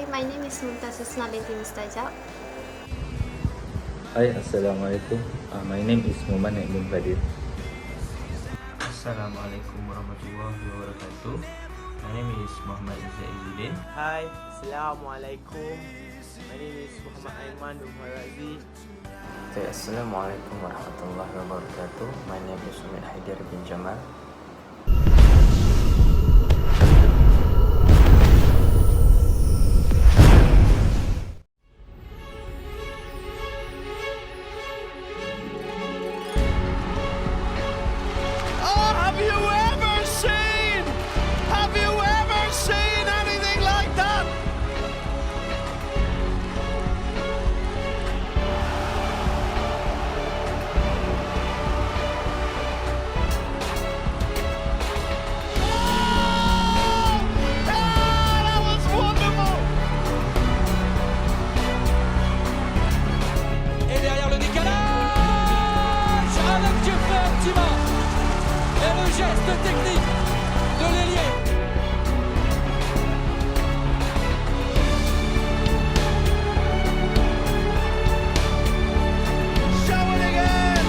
Hi, my name is Binti. Hi, Assalamualaikum. My name is Muhammad bin Fadir. Assalamualaikum warahmatullahi wabarakatuh. My name is Muhammad Izzuddin. Hi, Assalamualaikum. My name is Muhammad Aiman bin Farazi. Assalamualaikum warahmatullahi wabarakatuh. My name is Haider bin Jamal. Geste technique de l'ailier. Show it again!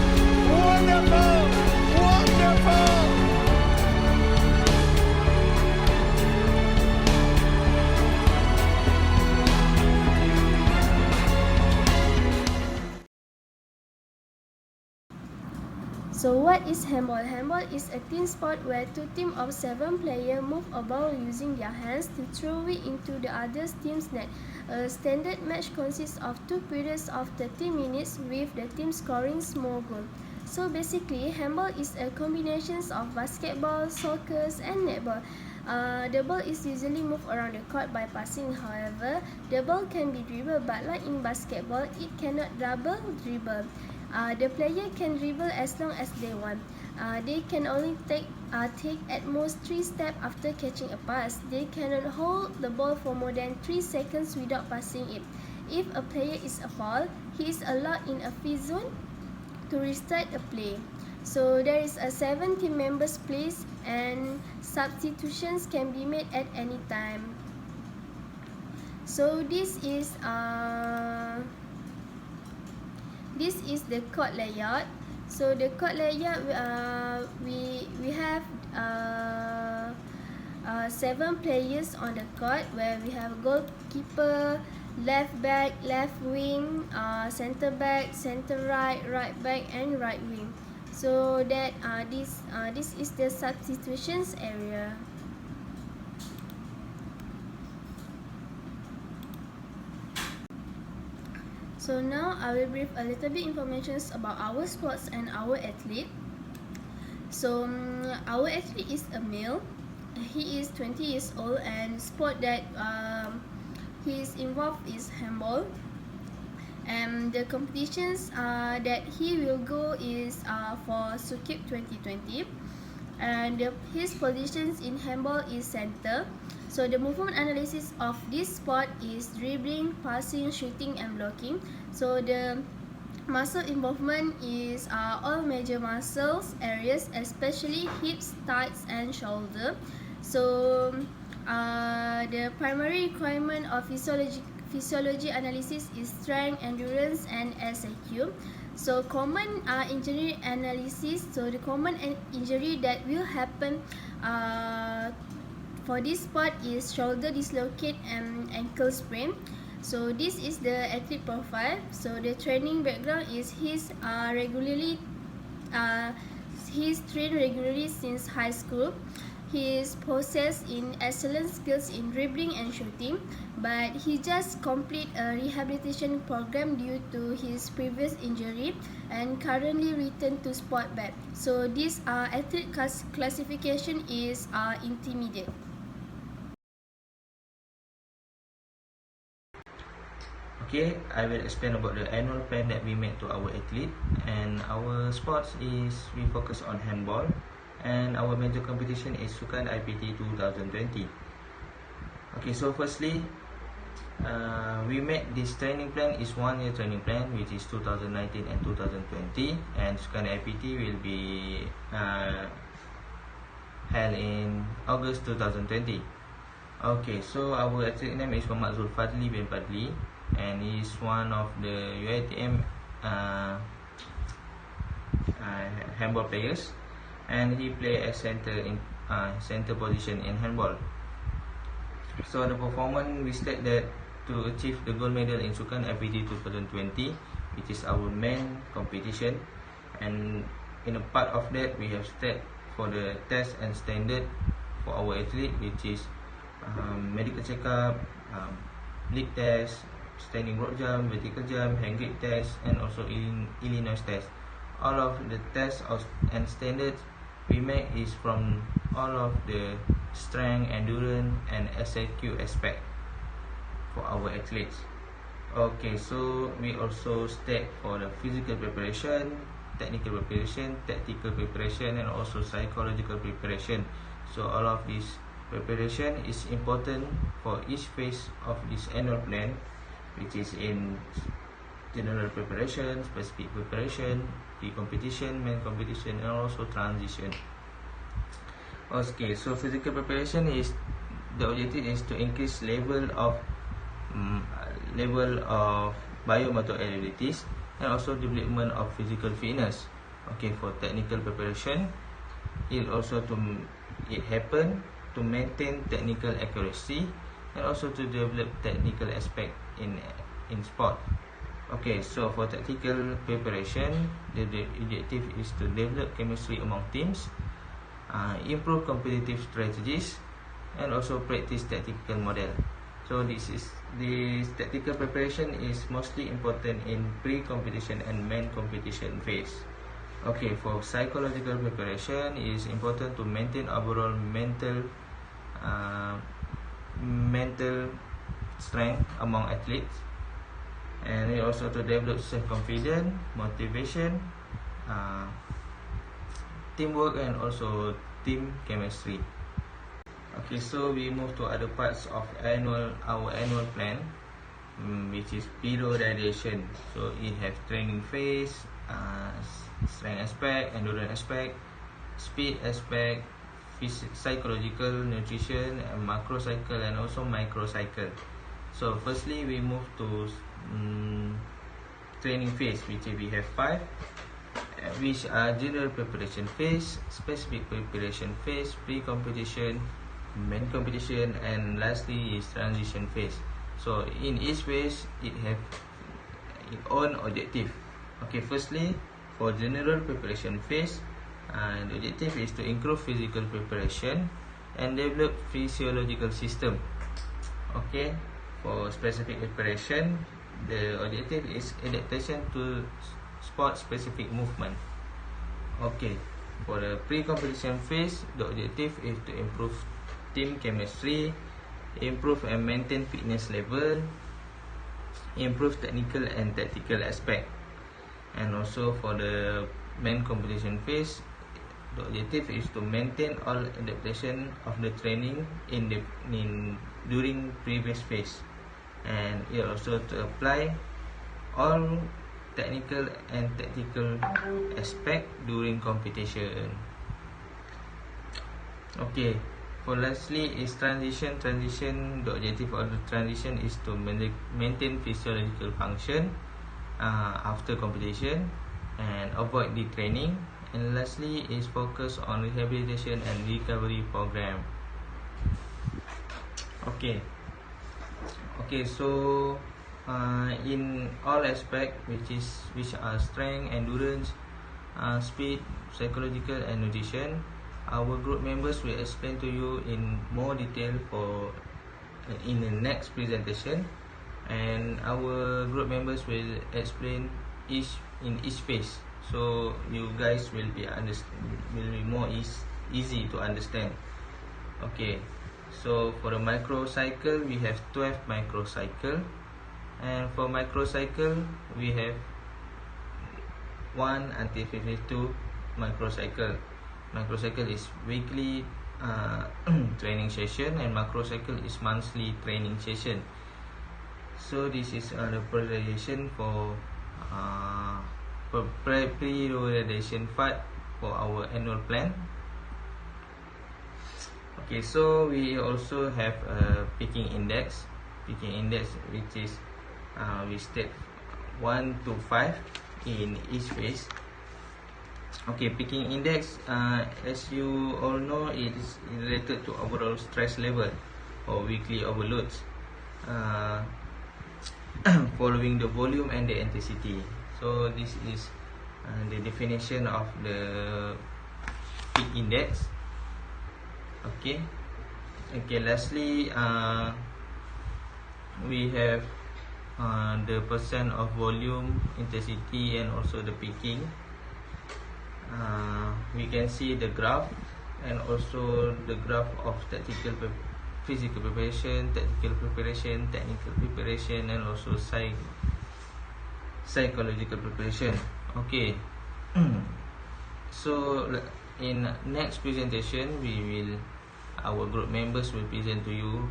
Wonderful! Wonderful! So what is handball? Handball is a team sport where two teams of 7 players move a ball using their hands to throw it into the other team's net. A standard match consists of 2 periods of 30 minutes with the team scoring small goals. So basically, handball is a combination of basketball, soccer and netball. The ball is usually moved around the court by passing. However, the ball can be dribbled, but like in basketball, it cannot double dribble. The player can dribble as long as they want. They can only take at most 3 steps after catching a pass. They cannot hold the ball for more than 3 seconds without passing it. If a player is a foul, he is allowed in a free zone to restart a play. So there is a 7 team members place and substitutions can be made at any time. So this is the court layout. So the court layout, we have 7 players on the court, where we have goalkeeper, left back, left wing, center back, center right, right back and right wing. So that this is the substitutions area. So now I will brief a little bit information about our sports and our athlete. So our athlete is a male. He is 20 years old and sport that he is involved is handball. And the competitions that he will go is for Sukip 2020. And his positions in handball is center. So the movement analysis of this sport is dribbling, passing, shooting and blocking. So the muscle involvement is all major muscles areas, especially hips, thighs and shoulder. So the primary requirement of physiology analysis is strength, endurance and SIQ. So common injury analysis. So the common injury that will happen for this sport is shoulder dislocate and ankle sprain. So this is the athlete profile. So the training background is he's trained regularly since high school. He is possessed in excellent skills in dribbling and shooting, but he just complete a rehabilitation program due to his previous injury and currently returned to sport back. So this athlete classification is intermediate. Okay, I will explain about the annual plan that we made to our athlete. And our sports is we focus on handball, and our major competition is Sukan IPT 2020. Okay, so firstly, we made this training plan is 1-year training plan, which is 2019 and 2020, and Sukan IPT will be held in August 2020. Okay, so our athlete name is Muhammad Zulfadli bin Fadli, and he is one of the UiTM handball players, and he play as center position in handball. So the performance, we state that to achieve the gold medal in Sukan IPT 2020, which is our main competition, and in a part of that we have state for the test and standard for our athlete, which is medical checkup, league test, standing rope jump, vertical jump, hand grip test, and also Illinois test. All of the tests and standards we make is from all of the strength, endurance, and SIQ aspect for our athletes. Okay, so we also state for the physical preparation, technical preparation, tactical preparation, and also psychological preparation. So all of this preparation is important for each phase of this annual plan, which is in general preparation, specific preparation, pre-competition, main competition, and also transition. Okay, so physical preparation is the objective is to increase level of biomotor abilities and also development of physical fitness. Okay, for technical preparation, it happen to maintain technical accuracy and also to develop technical aspect in sport. Okay, so for tactical preparation, the objective is to develop chemistry among teams, improve competitive strategies, and also practice tactical model. So this tactical preparation is mostly important in pre-competition and main competition phase. Okay, for psychological preparation, it is important to maintain overall mental strength among athletes, and it also to develop self-confidence, motivation, teamwork, and also team chemistry. Okay, so we move to other parts of our annual plan, which is periodization. So it have training phase, strength aspect, endurance aspect, speed aspect, psychological, nutrition, and macro cycle, and also micro cycle. So firstly, we move to training phase, which we have 5, which are general preparation phase, specific preparation phase, pre-competition, main competition, and lastly is transition phase. So in each phase, it have its own objective. Okay, firstly, for general preparation phase, the objective is to improve physical preparation and develop physiological system. Okay, for specific preparation, the objective is adaptation to sport-specific movement. Okay, for the pre-competition phase, the objective is to improve team chemistry, improve and maintain fitness level, improve technical and tactical aspect. And also for the main competition phase, the objective is to maintain all adaptation of the training during previous phase, and it also to apply all technical and tactical aspect during competition. Okay, for lastly is transition. The objective of the transition is to maintain physiological function after competition and avoid detraining. And lastly is focus on rehabilitation and recovery program. Okay, so in all aspect, which are strength, endurance, speed, psychological, and nutrition, our group members will explain to you in more detail in the next presentation, and our group members will explain each phase, so you guys will be more easy to understand. Okay, so for the microcycle, we have 12 microcycle, and for microcycle we have 1 until 52 microcycle. Microcycle is weekly training session, and macrocycle is monthly training session. So this is the periodization for periodization part for our annual plan. Okay, so we also have a picking index. Which is we state 1 to 5 in each phase. Okay, picking index, as you all know, it is related to overall stress level or weekly overloads, following the volume and the intensity. So this is the definition of the peak index. Okay. Lastly, we have the percent of volume, intensity, and also the peaking. We can see the graph and also the graph of physical preparation, technical preparation, and also psychological preparation. Okay. So in next presentation, our group members will present to you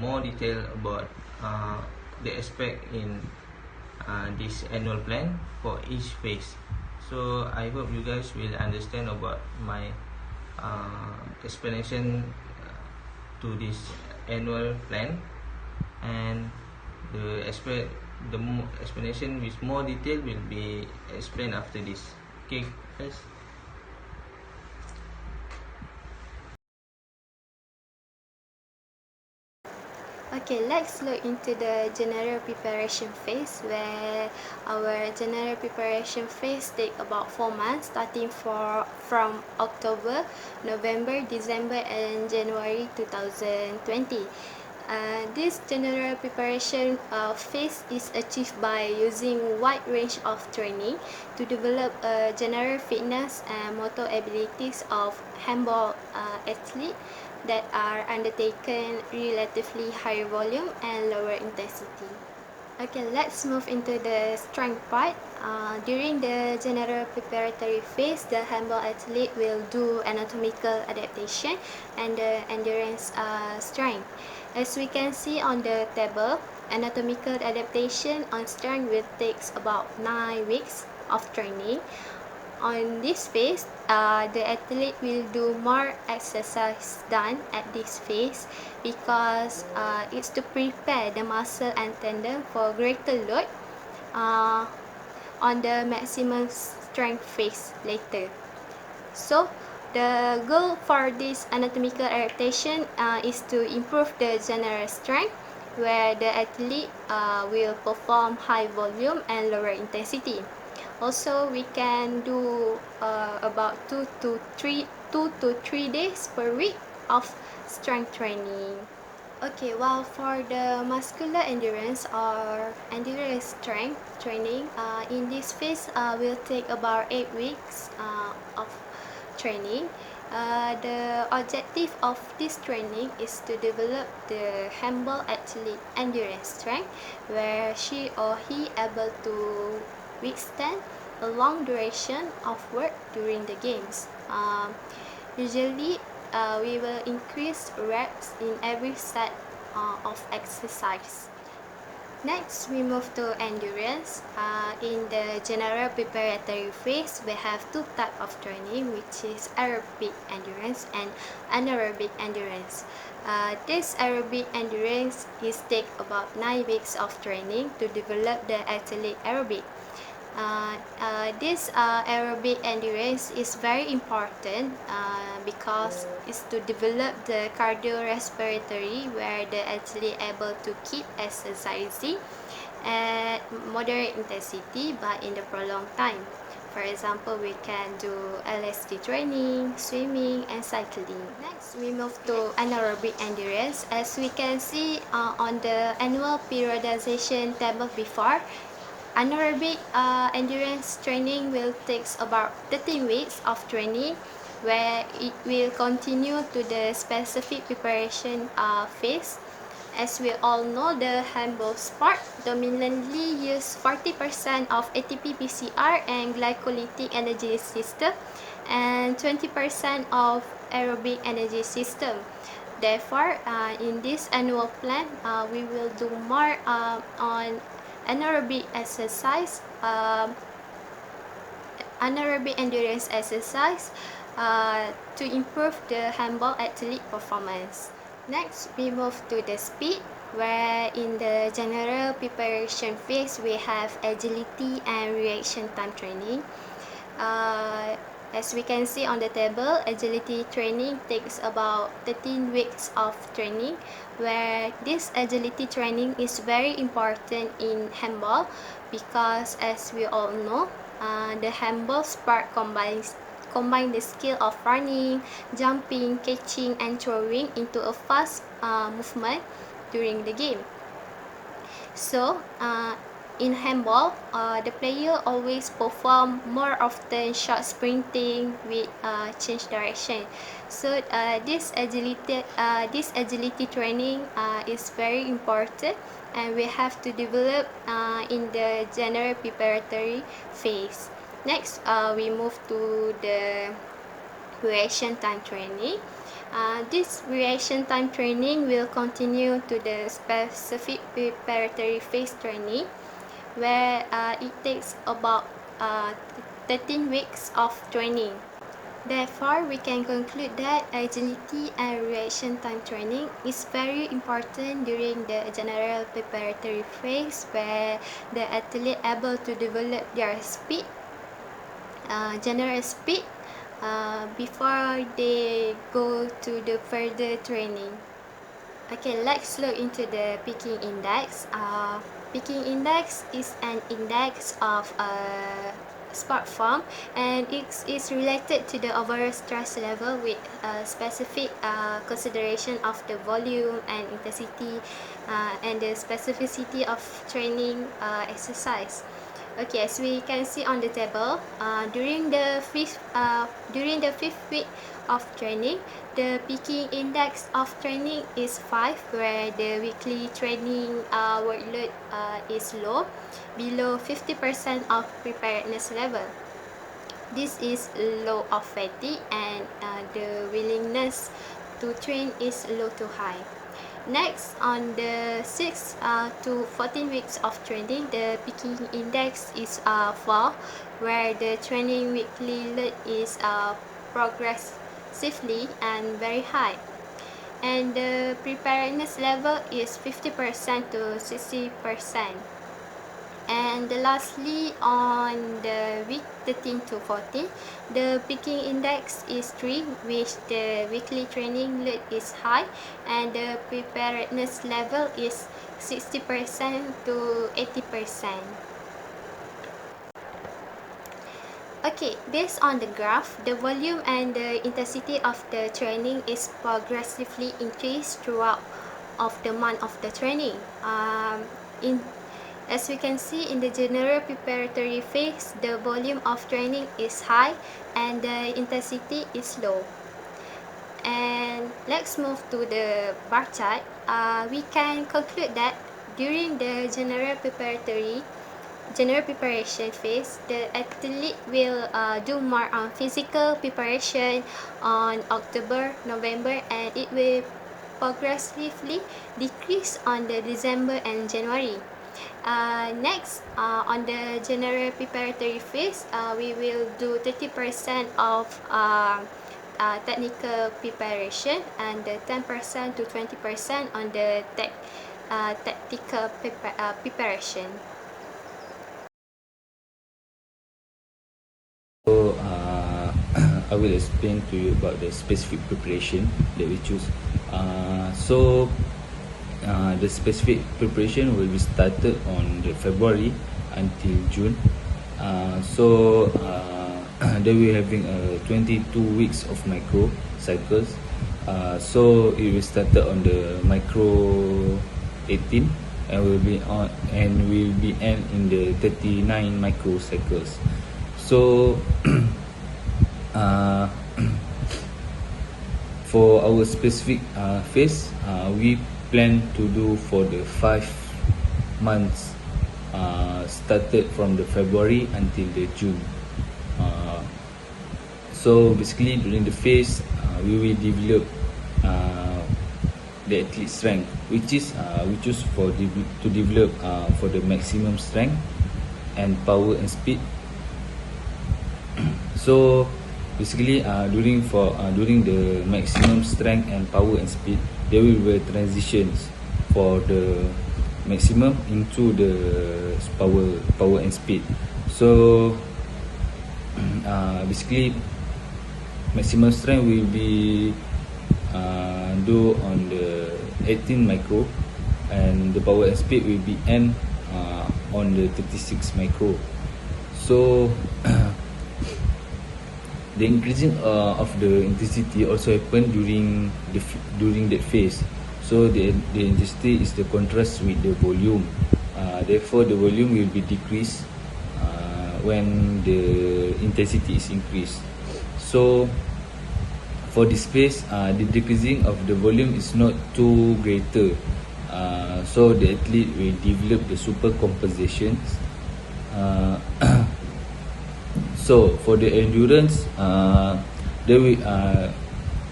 more detail about the aspect in this annual plan for each phase. So I hope you guys will understand about my explanation to this annual plan, and the explanation with more detail will be explained after this. Okay, guys. Okay, let's look into the general preparation phase, where our general preparation phase take about 4 months, starting from October, November, December, and January 2020. This general preparation phase is achieved by using wide range of training to develop general fitness and motor abilities of handball athletes that are undertaken relatively higher volume and lower intensity. Okay, let's move into the strength part. During the general preparatory phase, the handball athlete will do anatomical adaptation and the endurance strength. As we can see on the table, anatomical adaptation on strength will take about 9 weeks of training. On this phase, the athlete will do more exercise done at this phase because it's to prepare the muscle and tendon for greater load on the maximum strength phase later. So the goal for this anatomical adaptation is to improve the general strength, where the athlete will perform high volume and lower intensity. Also, we can do about 2 to 3 days per week of strength training. Okay, while for the muscular endurance or endurance strength training, in this phase will take about 8 weeks of training. The objective of this training is to develop the handball athlete endurance strength, where she or he able to withstand a long duration of work during the games. Usually, we will increase reps in every set of exercise. Next, we move to endurance. In the general preparatory phase, we have 2 types of training, which is aerobic endurance and anaerobic endurance. This aerobic endurance is take about 9 weeks of training to develop the athlete aerobic. This aerobic endurance is very important because it's to develop the cardiorespiratory, where the athlete able to keep exercising at moderate intensity but in the prolonged time. For example, we can do LSD training, swimming, and cycling. Next, we move to anaerobic endurance. As we can see on the annual periodization table before, anaerobic endurance training will take about 13 weeks of training, where it will continue to the specific preparation phase. As we all know, the handball sport dominantly use 40% of ATP PCR and glycolytic energy system and 20% of aerobic energy system. Therefore, in this annual plan, we will do more on anaerobic exercise, anaerobic endurance exercise, to improve the handball athlete performance. Next, we move to the speed, where in the general preparation phase, we have agility and reaction time training. As we can see on the table, agility training takes about 13 weeks of training, where this agility training is very important in handball because, as we all know, the handball sport combine the skill of running, jumping, catching, and throwing into a fast movement during the game. So, in handball, the player always perform more often short sprinting with change direction. So this agility training is very important, and we have to develop in the general preparatory phase. Next, we move to the reaction time training. This reaction time training will continue to the specific preparatory phase training, where it takes about 13 weeks of training. Therefore, we can conclude that agility and reaction time training is very important during the general preparatory phase, where the athlete able to develop their speed, general speed, before they go to the further training. Okay, let's look into the picking index. Picking index is an index of sport form, and it is related to the overall stress level with specific consideration of the volume and intensity and the specificity of training exercise. Okay, as we can see on the table, during the fifth week of training, the peaking index of training is 5, where the weekly training workload is low, below 50% of preparedness level. This is low of fatigue, and the willingness to train is low to high. Next, on the 6 to 14 weeks of training, the peaking index is 4, where the training weekly load is progressively and very high, and the preparedness level is 50% to 60%. And lastly, on the week 13 to 14, the peaking index is 3, which the weekly training load is high, and the preparedness level is 60% to 80%. Okay, based on the graph, the volume and the intensity of the training is progressively increased throughout of the month of the training. As we can see in the general preparatory phase, the volume of training is high and the intensity is low. And let's move to the bar chart. We can conclude that during the general preparation phase, the athlete will do more on physical preparation on October, November, and it will progressively decrease on the December and January. Next, on the general preparatory phase, we will do 30% of technical preparation and 10% to 20% on the tactical preparation. So I will explain to you about the specific preparation that we choose. The specific preparation will be started on the February until June. Then we having 22 weeks of micro cycles. So it will start on the micro 18 and will be end in the 39 micro cycles. So for our specific phase, we plan to do for the 5 months started from the February until the June. So basically during the phase, we will develop the athlete strength, which is we choose to develop for the maximum strength and power and speed. So basically during the maximum strength and power and speed, there will be transitions for the maximum into the power and speed. So basically maximum strength will be do on the 18 micro, and the power and speed will be end on the 36 micro. So the increasing of the intensity also happen during that phase. So the intensity is the contrast with the volume. Therefore, the volume will be decreased when the intensity is increased. So for this phase, the decreasing of the volume is not too greater. So the athlete will develop the super compensations. So for the endurance,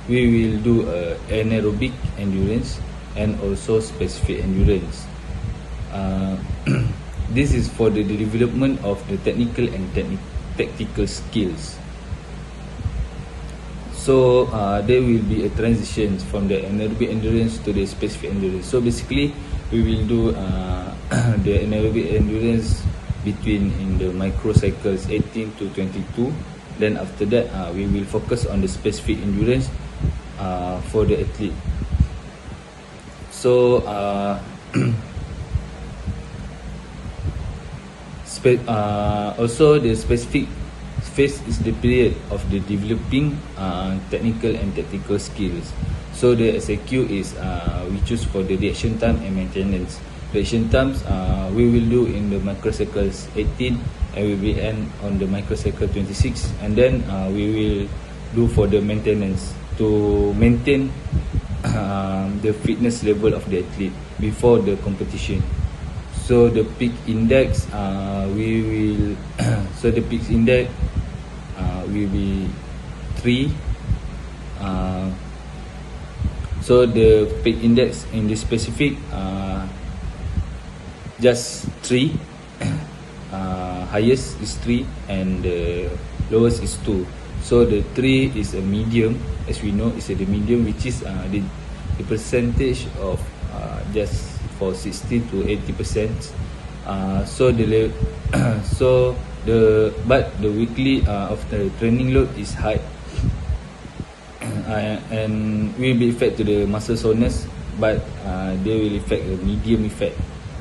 we will do anaerobic endurance and also specific endurance. This is for the development of the technical and tactical skills. So there will be a transition from the anaerobic endurance to the specific endurance. So basically, we will do the anaerobic endurance between in the microcycles 18 to 22. Then after that, we will focus on the specific endurance for the athlete. So also the specific phase is the period of the developing technical and tactical skills. So the SAQ is we choose for the reaction time and maintenance. Reaction times we will do in the microcycles 18 and we will end on the microcycle 26, and then we will do for the maintenance to maintain the fitness level of the athlete before the competition. So the peak index we will so the peak index will be 3. So the peak index in the specific just 3. Highest is 3 and the lowest is 2. So the 3 is a medium, as we know, is a medium, which is the percentage of just for 60 to 80%. So the but the weekly of the training load is high, and will be effect to the muscle soreness, but they will effect a medium effect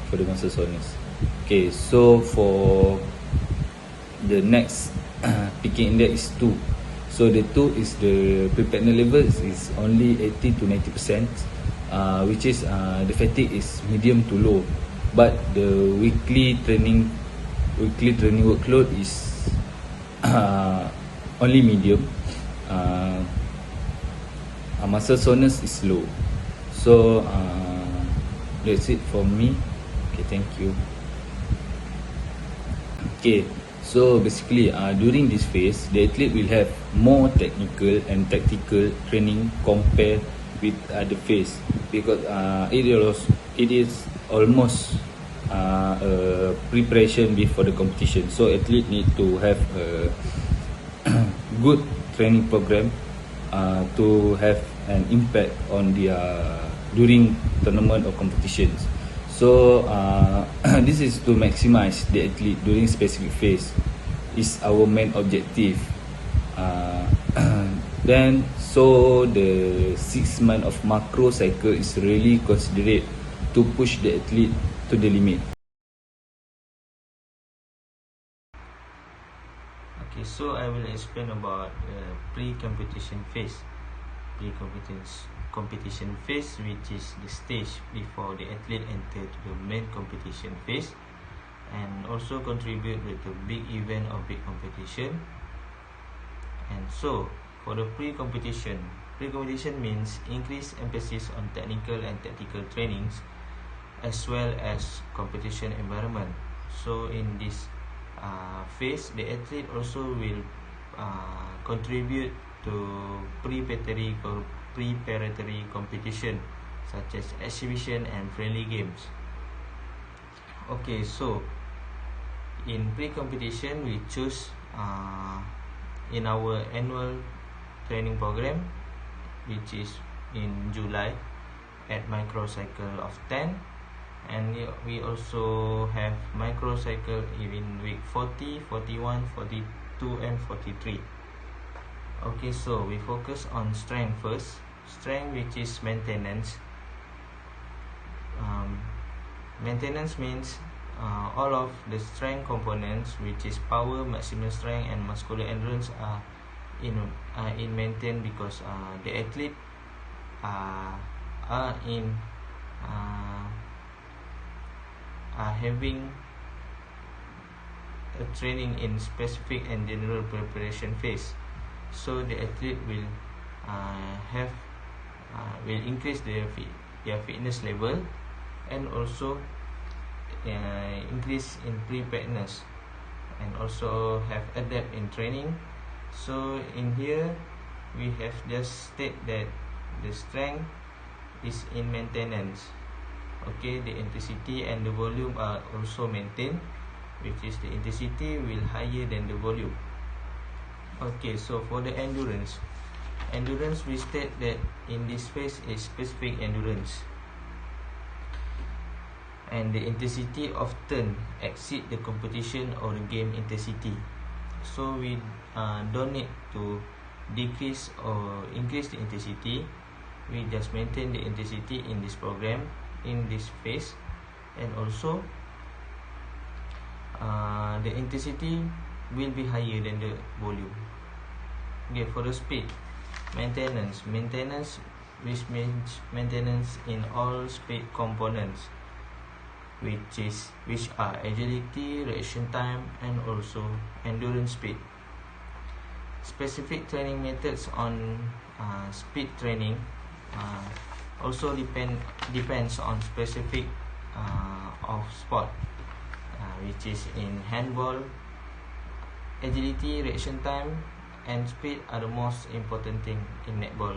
for the muscle soreness. Okay, so for the next peaking index is 2. So the 2 is the preparedness level is only 80 to 90%, which is the fatigue is medium to low, but the weekly training workload is only medium. Muscle soreness is low. So that's it for me. Okay, thank you. Okay, so basically during this phase, the athlete will have more technical and tactical training compared with the phase, because it is almost a preparation before the competition. So athlete need to have a good training program to have an impact on their during tournament or competitions. So this is to maximize the athlete during specific phase is our main objective. Then so the 6 months of macro cycle is really considered to push the athlete to the limit. Okay, so I will explain about pre-competition phase. Competition phase, which is the stage before the athlete enter to the main competition phase, and also contribute with the big event or big competition. And so for the pre-competition means increased emphasis on technical and tactical trainings as well as competition environment. So in this phase, the athlete also will contribute to preparatory competition such as exhibition and friendly games. Okay, so in pre-competition we choose in our annual training program, which is in July at microcycle of 10, and we also have microcycle in week 40, 41, 42 and 43. Okay, so we focus on strength first. Strength, which is maintenance. Maintenance means all of the strength components, which is power, maximum strength and muscular endurance, are in maintained because the athlete are having a training in specific and general preparation phase. So the athlete will will increase their fitness level, and also increase in preparedness, and also have adapt in training. So in here we have just state that the strength is in maintenance. Okay, the intensity and the volume are also maintained, which is the intensity will higher than the volume. Okay, so for the endurance we state that in this phase is specific endurance, and the intensity often exceed the competition or the game intensity. So we don't need to decrease or increase the intensity. We just maintain the intensity in this program, in this phase, and also the intensity will be higher than the volume. Okay, for the speed, maintenance, which means maintenance in all speed components, which are agility, reaction time, and also endurance speed. Specific training methods on speed training also depends on specific of sport, which is in handball, agility, reaction time and speed are the most important thing in netball,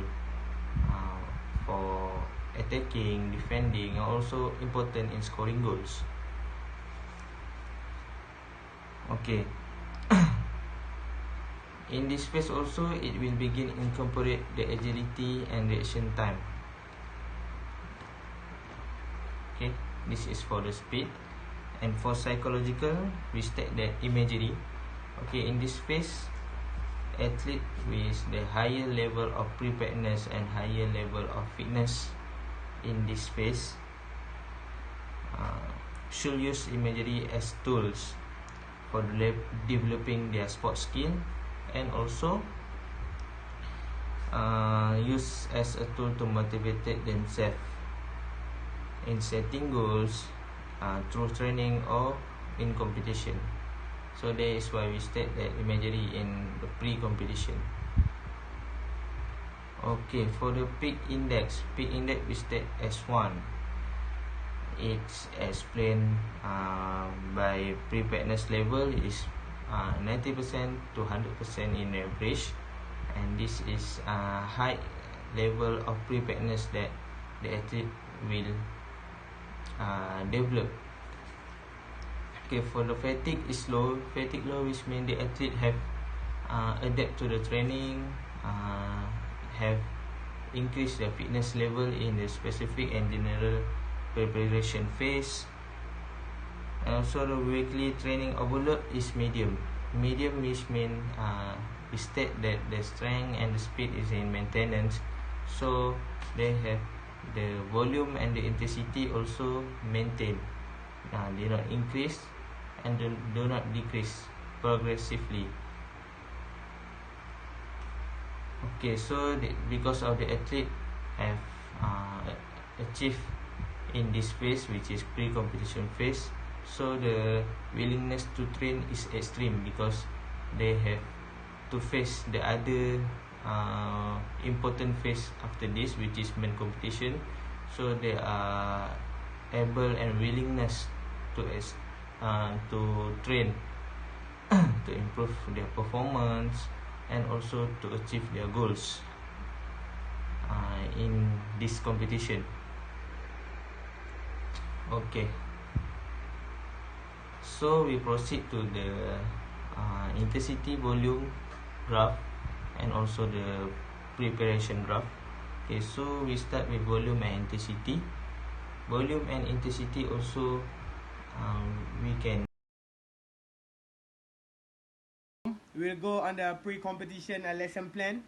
for attacking, defending, are also important in scoring goals. Okay. In this phase also, it will begin incorporate the agility and reaction time. Okay, this is for the speed. And for psychological, we state that imagery. Okay, in this phase, athlete with the higher level of preparedness and higher level of fitness in this phase should use imagery as tools for developing their sport skill, and also use as a tool to motivate themselves in setting goals through training or in competition. So that is why we state that imagery in the pre-competition. Okay, for the peak index we state as 1. It's explained by preparedness level is 90% to 100% in average, and this is high level of preparedness that the athlete will develop. Okay, for the fatigue is low. Fatigue low, which means the athlete have adapt to the training, have increased their fitness level in the specific and general preparation phase. And also the weekly training overload is medium. Medium which means we state that the strength and the speed is in maintenance, so they have the volume and the intensity also maintained. They not increase and do not decrease progressively. Okay, so because of the athlete have achieved in this phase, which is pre-competition phase, so the willingness to train is extreme because they have to face the other important phase after this, which is main competition. So they are able and willingness to train to improve their performance and also to achieve their goals in this competition. Okay, so we proceed to the intensity, volume graph and also the preparation graph. Okay, so we start with volume and intensity. Volume and intensity also we can. We'll go on the pre-competition lesson plan,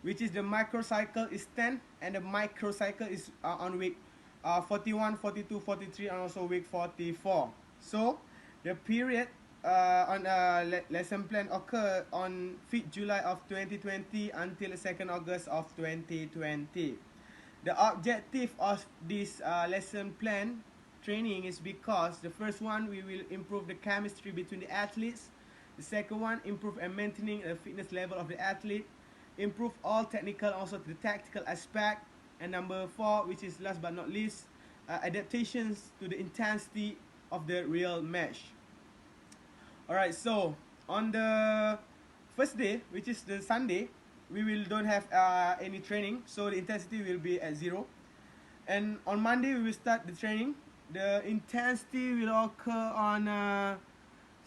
which is the microcycle is 10 and the microcycle is on week 41, 42, 43 and also week 44. So the period on lesson plan occur on 5th July of 2020 until 2nd August of 2020. The objective of this lesson plan training is because the first one, we will improve the chemistry between the athletes. The second one, improve and maintaining the fitness level of the athlete, improve all technical also the tactical aspect, and number 4, which is last but not least, adaptations to the intensity of the real match. Alright, so on the first day, which is the Sunday, we will don't have any training, so the intensity will be at 0. And on Monday we will start the training. The intensity will occur on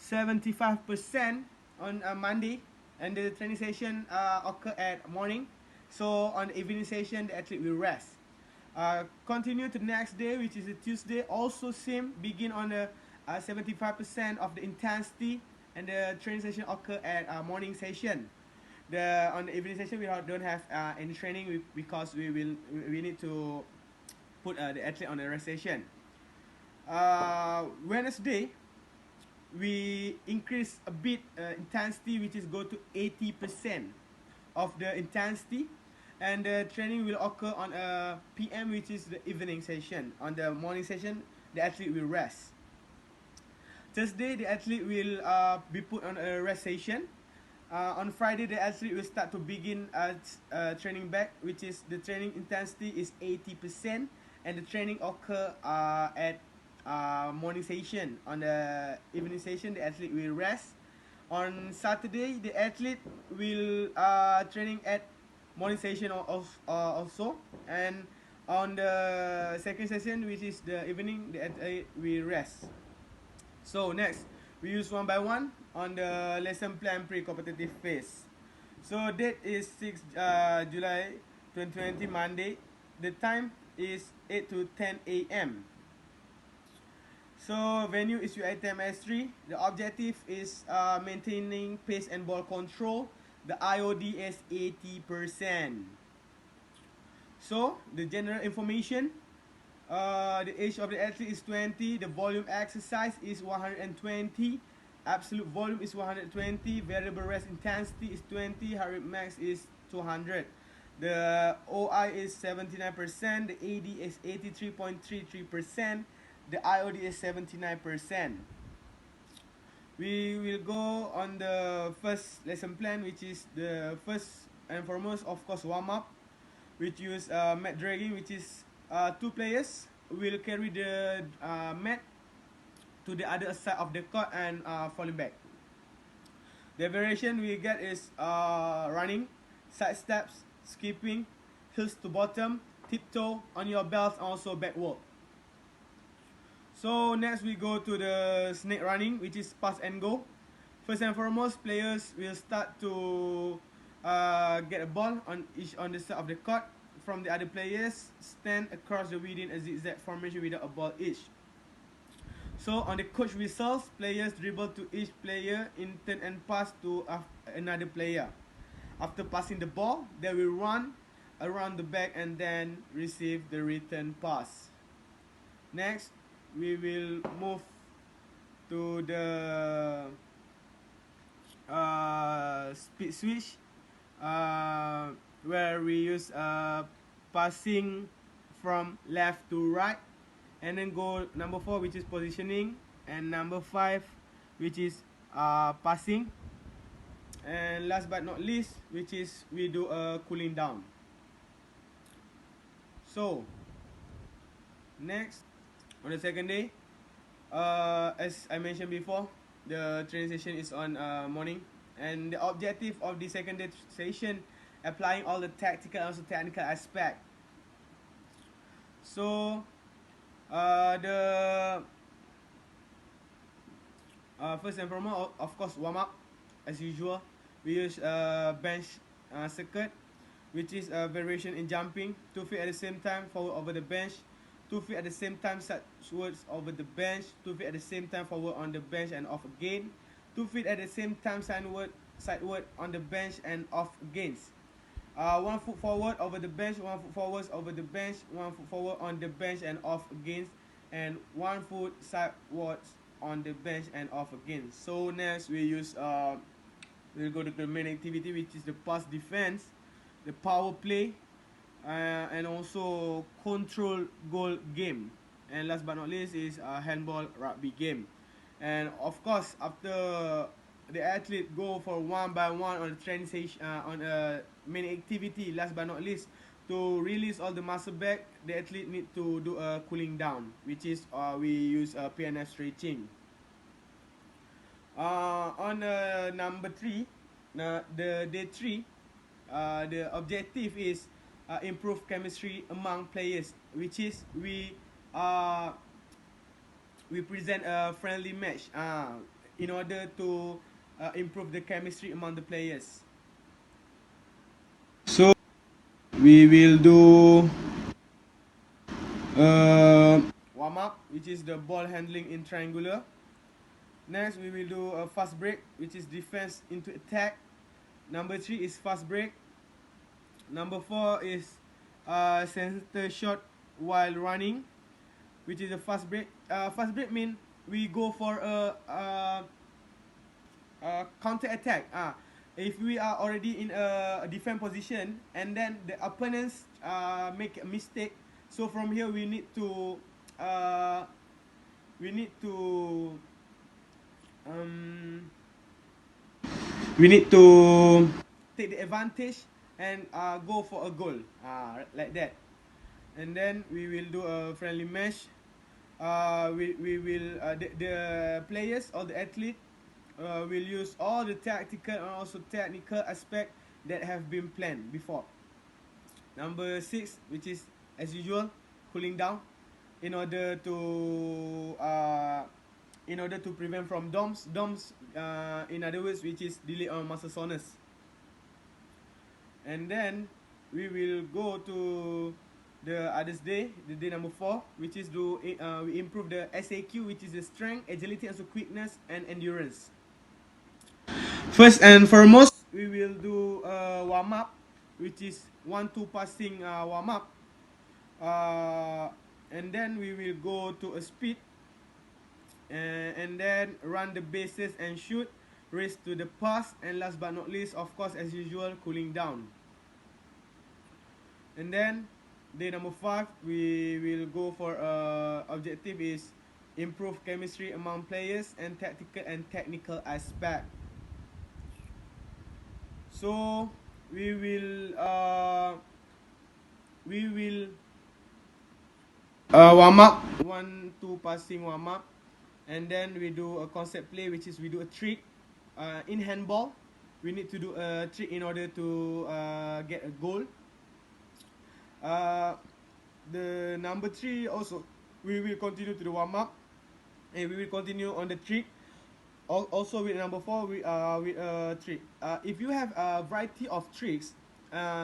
75% on Monday, and the training session occur at morning. So on the evening session, the athlete will rest. Continue to the next day, which is a Tuesday. Also same, begin on the 75% of the intensity, and the training session occur at morning session. On the evening session we don't have any training because we need to put the athlete on the rest session. Wednesday we increase a bit intensity, which is go to 80% of the intensity, and the training will occur on PM, which is the evening session. On the morning session, the athlete will rest. Thursday, the athlete will be put on a rest session. On Friday, the athlete will start to begin training back, which is the training intensity is 80%, and the training occur at morning session. On the evening session, the athlete will rest. On Saturday, the athlete will training at morning session also, and on the second session, which is the evening, the athlete will rest. So next, we use one by one on the lesson plan pre-competitive phase. So date is 6 July 2020, Monday. The time is 8 to 10 a.m. So venue is UiTM S3. The objective is maintaining pace and ball control. The IOD is 80%. So the general information. The age of the athlete is 20. The volume exercise is 120. Absolute volume is 120. Variable rest intensity is 20. Heart rate max is 200. The OI is 79%. The AD is 83.33%. The IOD is 79%. We will go on the first lesson plan, which is the first and foremost, of course, warm up, which use mat dragging, which is 2 players will carry the mat to the other side of the court and falling back. The variation we get is running, side steps, skipping, heels to bottom, tiptoe, on your belt, and also backward. So next we go to the snake running, which is pass and go. First and foremost, players will start to get a ball on the side of the court from the other players, stand across the within a zigzag formation without a ball each. So on the coach whistles, players dribble to each player in turn and pass to another player. After passing the ball, they will run around the back and then receive the return pass. Next, we will move to the speed switch, where we use passing from left to right, and then go number 4, which is positioning, and number 5, which is passing, and last but not least, which is we do a cooling down. So next, on the second day, as I mentioned before, the training session is on morning, and the objective of the second day session, applying all the tactical and also technical aspect. So the first and foremost, of course, warm up as usual. we use bench circuit, which is a variation in jumping. 2 feet at the same time forward over the bench, 2 feet at the same time sideways over the bench, 2 feet at the same time forward on the bench and off again, 2 feet at the same time sideward on the bench and off again. 1 foot forward over the bench, 1 foot forward over the bench, 1 foot forward on the bench and off again, and 1 foot sidewards on the bench and off again. So next we use we'll go to the main activity, which is the pass defense, the power play, and also control goal game, and last but not least is handball rugby game. And of course, after the athlete go for one by one on the training session, on a main activity, last but not least, to release all the muscle back, the athlete need to do a cooling down, which is we use PNF stretching. On number 3, the day 3, the objective is improve chemistry among players, which is we present a friendly match in order to improve the chemistry among the players. So we will do warm up, which is the ball handling in triangular. Next we will do a fast break, which is defense into attack. Number 3 is fast break. Number 4 is center shot while running, which is a fast break. Fast break means we go for a counter attack. If we are already in a defense position and then the opponents make a mistake, so from here we need to take the advantage and go for a goal, like that. And then we will do a friendly match. We will the players or the athlete will use all the tactical and also technical aspect that have been planned before. Number 6, which is as usual, cooling down in order to prevent from DOMS, in other words, which is delay on muscle soreness. And then we will go to the others day, the day number 4, which is we improve the SAQ, which is the strength, agility, also quickness and endurance. First and foremost, we will do warm up, which is 1-2 passing warm up, and then we will go to a speed, and then run the bases and shoot, race to the pass, and last but not least, of course, as usual, cooling down. And then day number 5, we will go for objective is improve chemistry among players and tactical and technical aspect. So we will warm up, 1-2 passing warm up, and then we do a concept play, which is we do a trick. In handball, we need to do a trick in order to get a goal. The number 3 also, we will continue to the warm up, and we will continue on the trick. Also with number 4, we with a trick. If you have a variety of tricks,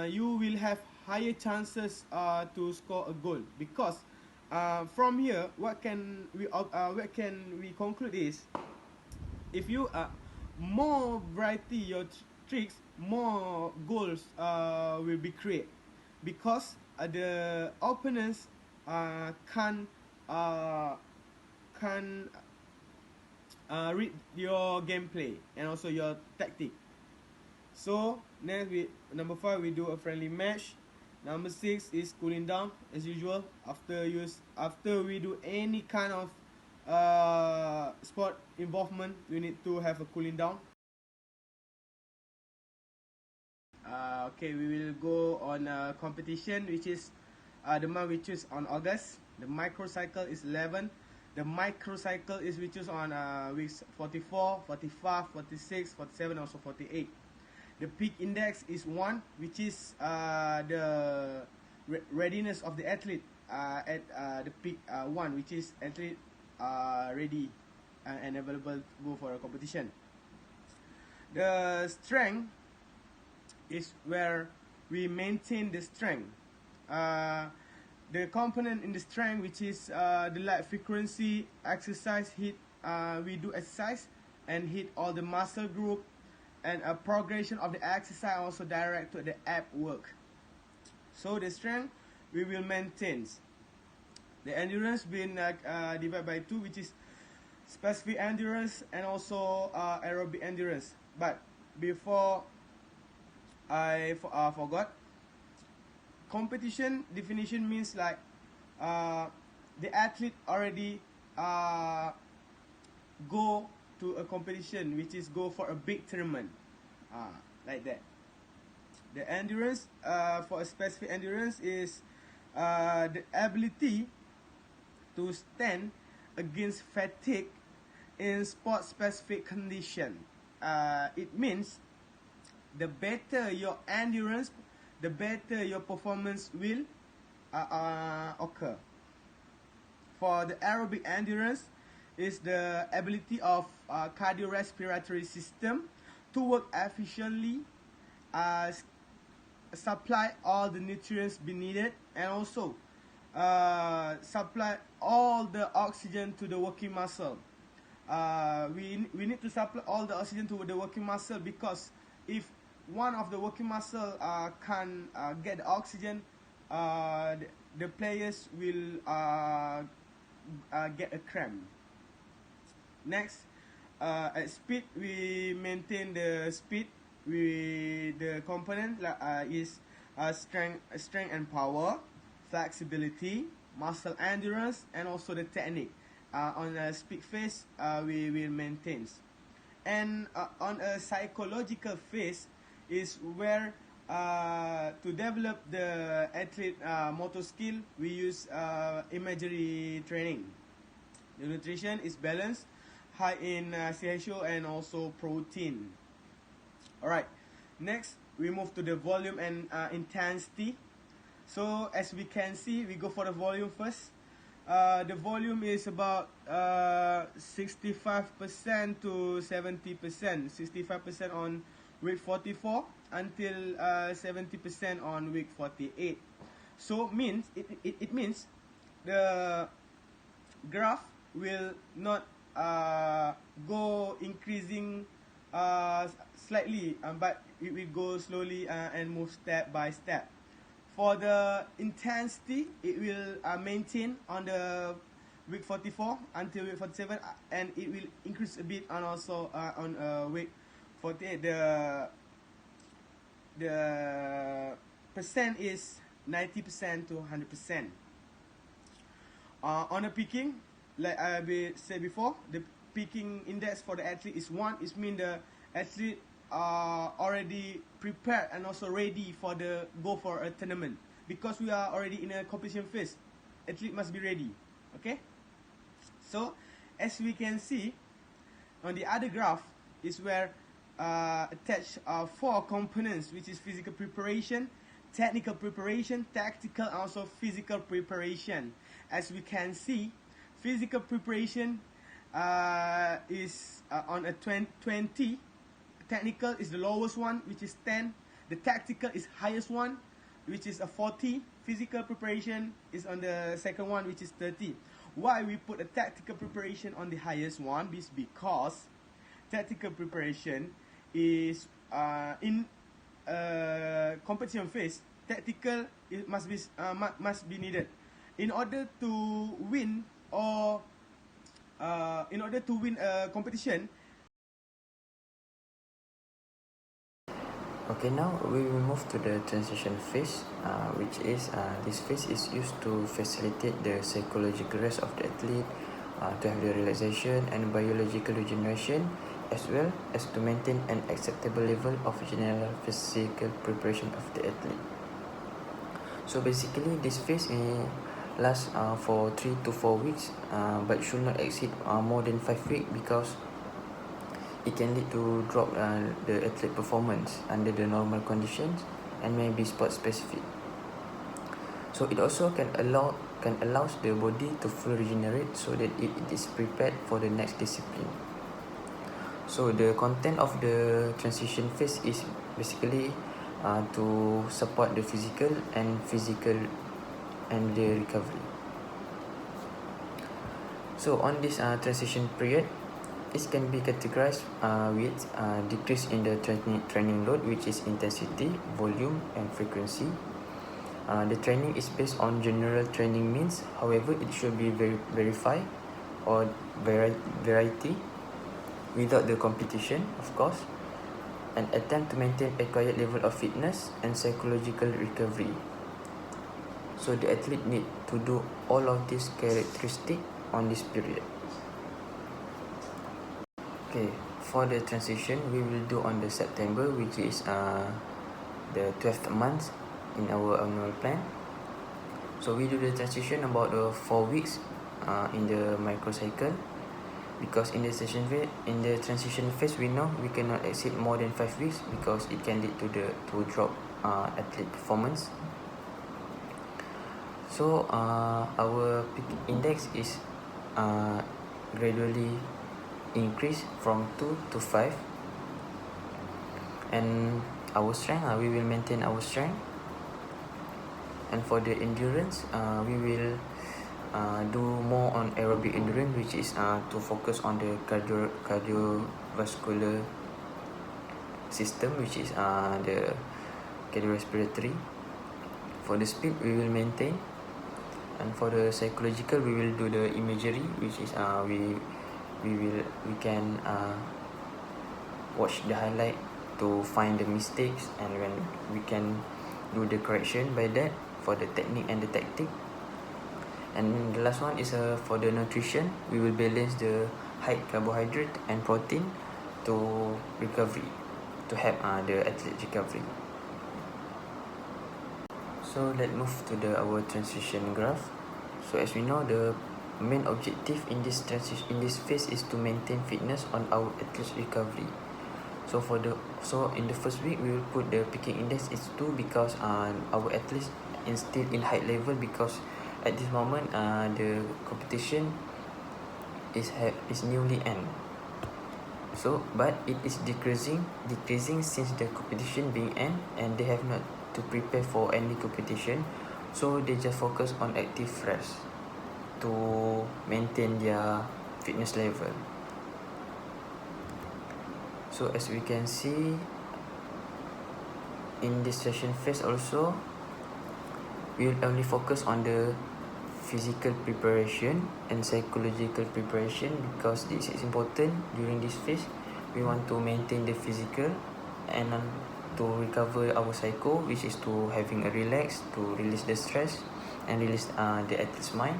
you will have higher chances to score a goal, because from here, what can we conclude is, if you more variety your tricks, more goals will be created, because the opponents can read your gameplay and also your tactic. So next, number 5, we do a friendly match. Number 6 is cooling down as usual. After we do any kind of sport involvement, we need to have a cooling down. Okay, we will go on a competition, which is the month we choose on August. The microcycle is 11. The microcycle is we choose on weeks 44, 45, 46, 47, also 48. The peak index is 1, which is the readiness of the athlete at the peak 1, which is athlete ready and available to go for a competition. The strength is where we maintain the strength. The component in the strength, which is the light frequency exercise hit, we do exercise and hit all the muscle group, and a progression of the exercise also direct to the ab work. So the strength we will maintain. The endurance being divided by 2, which is specific endurance and also aerobic endurance. But before I forgot, competition definition means like the athlete already go to a competition, which is go for a big tournament, like that. The endurance for a specific endurance is the ability to stand against fatigue in sport specific condition. It means the better your endurance, the better your performance will occur. For the aerobic endurance is the ability of cardiorespiratory system to work efficiently, supply all the nutrients be needed, and also supply all the oxygen to the working muscle. We need to supply all the oxygen to the working muscle, because if one of the working muscle can get the oxygen, the players will get a cramp. Next, at speed, we maintain the speed with the component is strength and power, flexibility, muscle endurance, and also the technique. On the speed phase, we will maintain. And on a psychological phase is where to develop the athlete motor skill, we use imagery training. The nutrition is balanced, high in CHO and also protein. Alright, next we move to the volume and intensity. So as we can see, we go for the volume first. The volume is about 65% to 70%. 65% on week 44 until 70% on week 48. So means it means the graph will not go increasing slightly, but it will go slowly and move step by step. For the intensity, it will maintain on the week 44 until week 47, and it will increase a bit, and also on week 48. The percent is 90% to 100%. On the peaking, like I said before, the peaking index for the athlete is 1. It means the athlete are already prepared and also ready for the go for a tournament, because we are already in a competition phase. Athlete must be ready. Okay, so as we can see on the other graph is where attach 4 components, which is physical preparation, technical preparation, tactical, and also physical preparation. As we can see, physical preparation is on a 20. Technical is the lowest one, which is 10. The tactical is highest one, which is a 40. Physical preparation is on the second one, which is 30. Why we put a tactical preparation on the highest one is because tactical preparation is in competition phase. Tactical must be needed in order to win, or in order to win a competition. Okay, now we will move to the transition phase, which is this phase is used to facilitate the psychological rest of the athlete, to have the realization and biological regeneration, as well as to maintain an acceptable level of general physical preparation of the athlete. So basically, this phase lasts for 3 to 4 weeks, but should not exceed more than 5 weeks, because it can lead to drop the athlete performance under the normal conditions and may be sport specific. So it also can allows the body to fully regenerate, so that it is prepared for the next discipline. So the content of the transition phase is basically to support the physical and the recovery. So on this transition period, it can be categorized with decrease in the training load, which is intensity, volume, and frequency. The training is based on general training means. However, it should be verified or variety without the competition, of course, and attempt to maintain acquired level of fitness and psychological recovery. So the athlete need to do all of these characteristics on this period. Okay, for the transition, we will do on the September, which is the 12th month in our annual plan. So we do the transition about 4 weeks in the microcycle, because in the transition phase, we know we cannot exceed more than 5 weeks because it can lead to drop athlete performance. So our peak index is gradually increase from 2 to 5, and our strength, we will maintain our strength. And for the endurance, we will do more on aerobic endurance, which is to focus on the cardiovascular system, which is the cardiorespiratory. For the speed, we will maintain, and for the psychological, we will do the imagery, which is we can watch the highlight to find the mistakes, and when we can do the correction by that for the technique and the tactic. And the last one is for the nutrition, we will balance the high carbohydrate and protein to recovery, to help the athlete recovery. So let's move to our transition graph. So as we know, the main objective in this phase is to maintain fitness on our athlete's recovery. So in the first week, we will put the peaking index is 2 because our athletes is still in high level, because at this moment the competition is newly end. So but it is decreasing since the competition being end, and they have not to prepare for any competition, so they just focus on active rest to maintain their fitness level. So as we can see in this session phase also, we will only focus on the physical preparation and psychological preparation, because this is important during this phase. We want to maintain the physical and to recover our psycho, which is to having a relax, to release the stress and release the athlete's mind.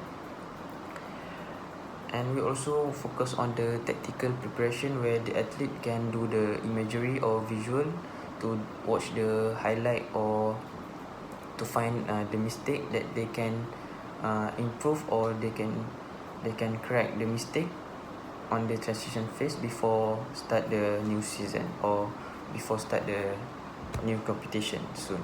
And we also focus on the tactical preparation, where the athlete can do the imagery or visual to watch the highlight or to find the mistake that they can improve, or they can correct the mistake on the transition phase before start the new season or before start the new competition soon.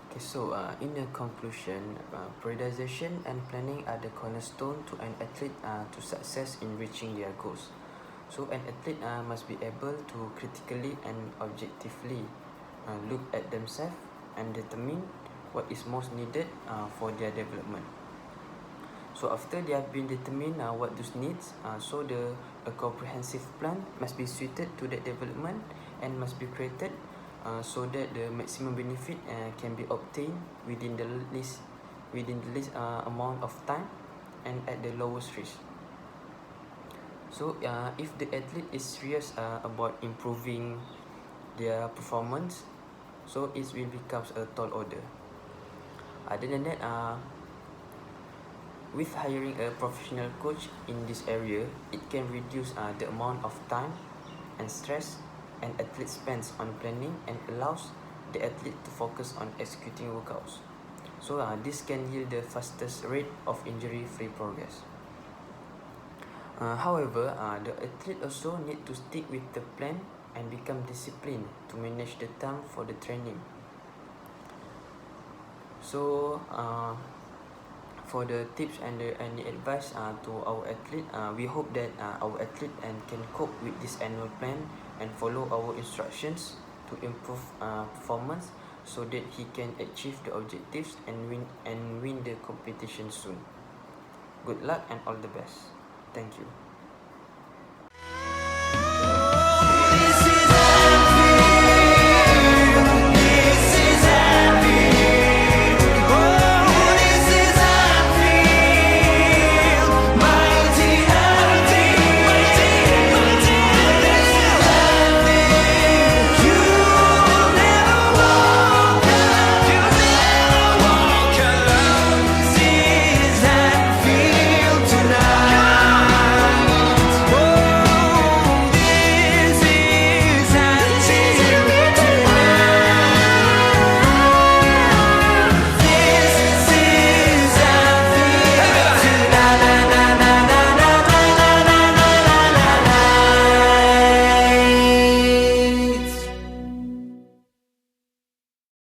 Okay, so in the conclusion, periodization and planning are the cornerstone to an athlete to success in reaching their goals. So an athlete must be able to critically and objectively look at themselves and determine what is most needed for their development. So after they have been determined what those needs, so a comprehensive plan must be suited to that development and must be created so that the maximum benefit can be obtained within the least amount of time and at the lowest risk. So if the athlete is serious about improving their performance, so it will become a tall order. Other than that, with hiring a professional coach in this area, it can reduce the amount of time and stress an athlete spends on planning and allows the athlete to focus on executing workouts. So this can yield the fastest rate of injury-free progress. However, the athlete also need to stick with the plan and become disciplined to manage the time for the training. So For the tips and any advice to our athlete, we hope that our athlete can cope with this annual plan and follow our instructions to improve performance, so that he can achieve the objectives and win the competition soon. Good luck and all the best. Thank you.